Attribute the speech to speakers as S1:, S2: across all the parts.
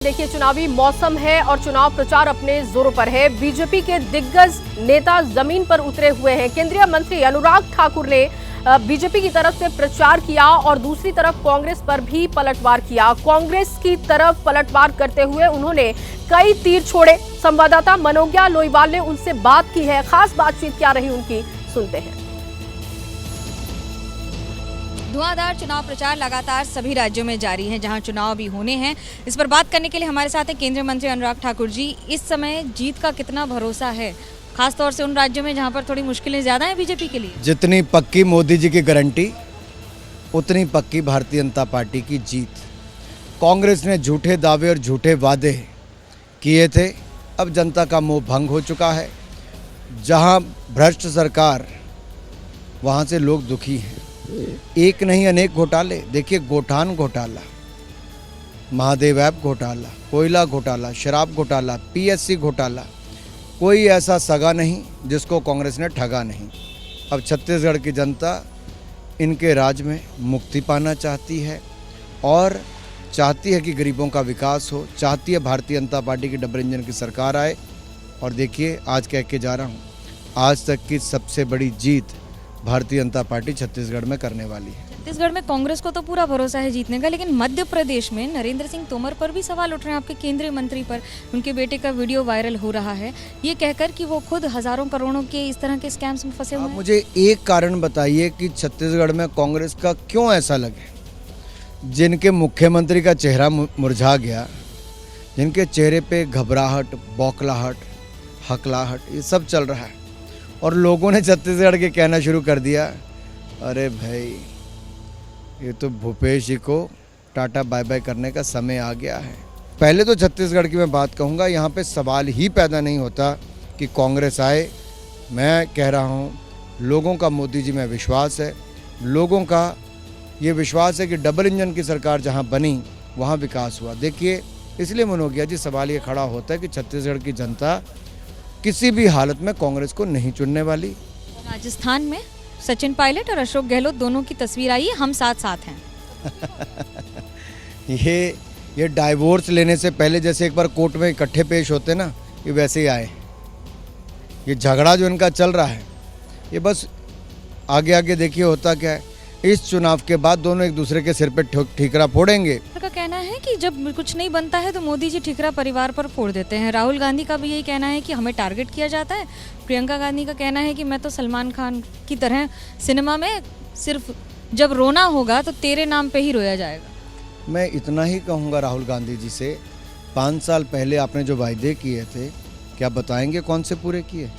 S1: देखिए, चुनावी मौसम है और चुनाव प्रचार अपने जोरों पर है। बीजेपी के दिग्गज नेता जमीन पर उतरे हुए हैं। केंद्रीय मंत्री अनुराग ठाकुर ने बीजेपी की तरफ से प्रचार किया और दूसरी तरफ कांग्रेस पर भी पलटवार किया। कांग्रेस की तरफ पलटवार करते हुए उन्होंने कई तीर छोड़े। संवाददाता मनोज्ञा लोईवाल ने उनसे बात की है। खास बातचीत क्या रही उनकी, सुनते हैं।
S2: धुआंधार चुनाव प्रचार लगातार सभी राज्यों में जारी है जहां चुनाव भी होने हैं। इस पर बात करने के लिए हमारे साथ हैं केंद्रीय मंत्री अनुराग ठाकुर जी। इस समय जीत का कितना भरोसा है, खासतौर से उन राज्यों में जहां पर थोड़ी मुश्किलें ज्यादा हैं बीजेपी के लिए?
S3: जितनी पक्की मोदी जी की गारंटी, उतनी पक्की भारतीय जनता पार्टी की जीत। कांग्रेस ने झूठे दावे और झूठे वादे किए थे, अब जनता का मोह भंग हो चुका है। जहां भ्रष्ट सरकार, वहां से लोग दुखी हैं। एक नहीं अनेक घोटाले, देखिए गोठान घोटाला, महादेव ऐप घोटाला, कोयला घोटाला, शराब घोटाला, पीएससी घोटाला, कोई ऐसा सगा नहीं जिसको कांग्रेस ने ठगा नहीं। अब छत्तीसगढ़ की जनता इनके राज में मुक्ति पाना चाहती है और चाहती है कि गरीबों का विकास हो, चाहती है भारतीय जनता पार्टी की डबल इंजन की सरकार आए। और देखिए, आज कह के जा रहा हूँ, आज तक की सबसे बड़ी जीत भारतीय जनता पार्टी छत्तीसगढ़ में करने वाली है।
S2: छत्तीसगढ़ में कांग्रेस को तो पूरा भरोसा है जीतने का, लेकिन मध्य प्रदेश में नरेंद्र सिंह तोमर पर भी सवाल उठ रहे हैं, आपके केंद्रीय मंत्री पर। उनके बेटे का वीडियो वायरल हो रहा है, ये कहकर कि वो खुद हजारों करोड़ों के इस तरह के स्कैम्स में फंसे हुए हैं।
S3: मुझे एक कारण बताइए कि छत्तीसगढ़ में कांग्रेस का क्यों ऐसा लगे? जिनके मुख्यमंत्री का चेहरा मुरझा गया, जिनके चेहरे पे घबराहट, बौखलाहट, हकलाहट, ये सब चल रहा है, और लोगों ने छत्तीसगढ़ के कहना शुरू कर दिया, अरे भाई ये तो भूपेश जी को टाटा बाय बाय करने का समय आ गया है। पहले तो छत्तीसगढ़ की मैं बात कहूँगा, यहाँ पे सवाल ही पैदा नहीं होता कि कांग्रेस आए। मैं कह रहा हूँ, लोगों का मोदी जी में विश्वास है, लोगों का ये विश्वास है कि डबल इंजन की सरकार जहाँ बनी वहाँ विकास हुआ। देखिए, इसलिए मनोज्ञा जी सवाल ये खड़ा होता है कि छत्तीसगढ़ की जनता किसी भी हालत में कांग्रेस को नहीं चुनने वाली।
S2: राजस्थान में सचिन पायलट और अशोक गहलोत दोनों की तस्वीर आई है, हम साथ साथ हैं।
S3: ये डाइवोर्स लेने से पहले जैसे एक बार कोर्ट में इकट्ठे पेश होते ना, ये वैसे ही आए। ये झगड़ा जो इनका चल रहा है, ये बस आगे आगे देखिए होता क्या है। इस चुनाव के बाद दोनों एक दूसरे के सिर पे ठीकरा फोड़ेंगे।
S2: उनका कहना है कि जब कुछ नहीं बनता है तो मोदी जी ठीकरा परिवार पर फोड़ देते हैं। राहुल गांधी का भी यही कहना है कि हमें टारगेट किया जाता है। प्रियंका गांधी का कहना है कि मैं तो सलमान खान की तरह सिनेमा में सिर्फ जब रोना होगा तो तेरे नाम पे ही रोया जाएगा।
S3: मैं इतना ही कहूँगा राहुल गांधी जी से, 5 साल पहले आपने जो वायदे किए थे, क्या बताएंगे कौन से पूरे किए?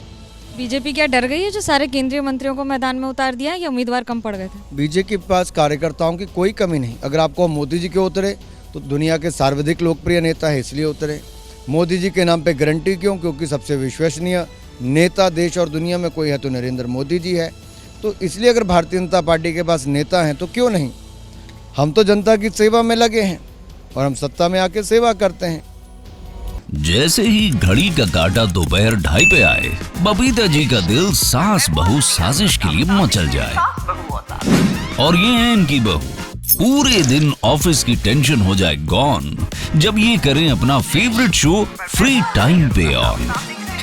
S2: बीजेपी क्या डर गई है जो सारे केंद्रीय मंत्रियों को मैदान में उतार दिया, या उम्मीदवार कम पड़ गए थे?
S3: बीजेपी के पास कार्यकर्ताओं की कोई कमी नहीं। अगर आपको मोदी जी के उतरे तो दुनिया के सर्वाधिक लोकप्रिय नेता है इसलिए उतरे। मोदी जी के नाम पे गारंटी क्यों? क्योंकि सबसे विश्वसनीय नेता देश और दुनिया में कोई है तो नरेंद्र मोदी जी है। तो इसलिए अगर भारतीय जनता पार्टी के पास नेता हैं तो क्यों नहीं। हम तो जनता की सेवा में लगे हैं और हम सत्ता में आके सेवा करते हैं।
S4: जैसे ही घड़ी का काटा दोपहर 2:30 पे आए, बबीता जी का दिल सास बहू साजिश के लिए मचल जाए। और ये है इनकी बहू, पूरे दिन ऑफिस की टेंशन हो जाए गॉन जब ये करें अपना फेवरेट शो फ्री टाइम पे ऑन।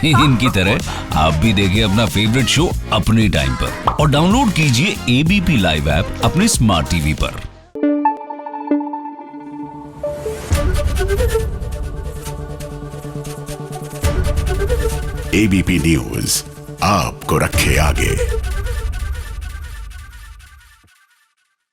S4: इनकी तरह आप भी देखें अपना फेवरेट शो अपने टाइम पर और डाउनलोड कीजिए एबीपी लाइव ऐप अपने स्मार्ट टीवी पर।
S5: एबीपी न्यूज आपको रखे आगे।